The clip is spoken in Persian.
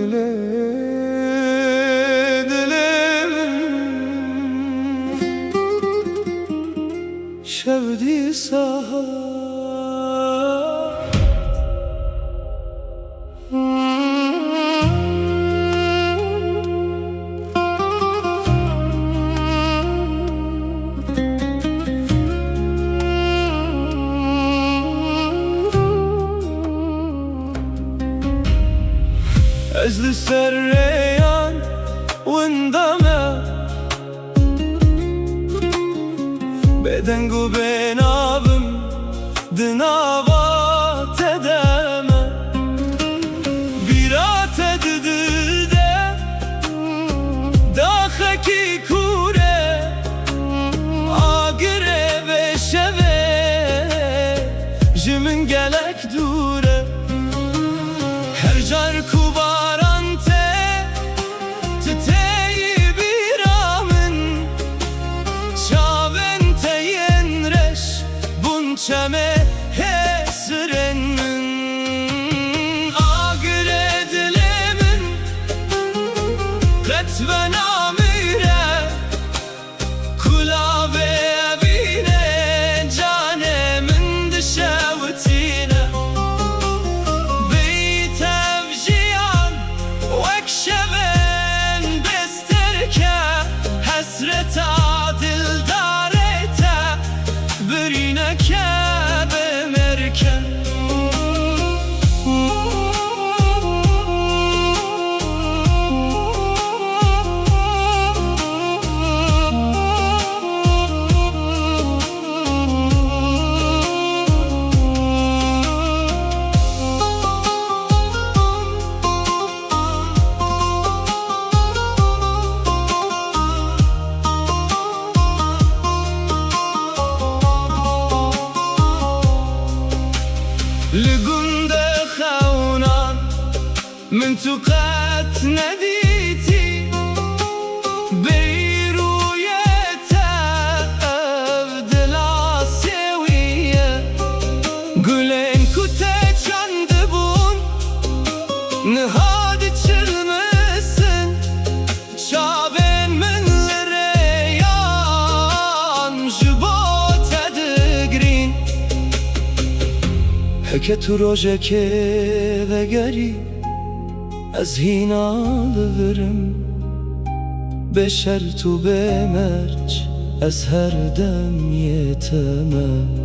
dile dilim şevdi saha أجل السريان واندمى بدنگو بنابم دنابا تدمى بیرات ددده داخکی کوره آگره و شوه جمن گلک دوره هر جار کوباران تتهی بیرامن چاون تین رش بونچمه هسرن من آگره دلمن قط و نامیره کلاوه بینه جانه من دشوتینه حسرتا دل دارتا برینکه بمرکه لقنده خونان من توقات نديتي بيرويتا أبدل عسوية قولين كنت جندبون نهاد تشلمسن شابين من الريان جبوت دقرين هکه تو روژه که وگری از هینال ورم بشر تو بمرج از هر دم یتمم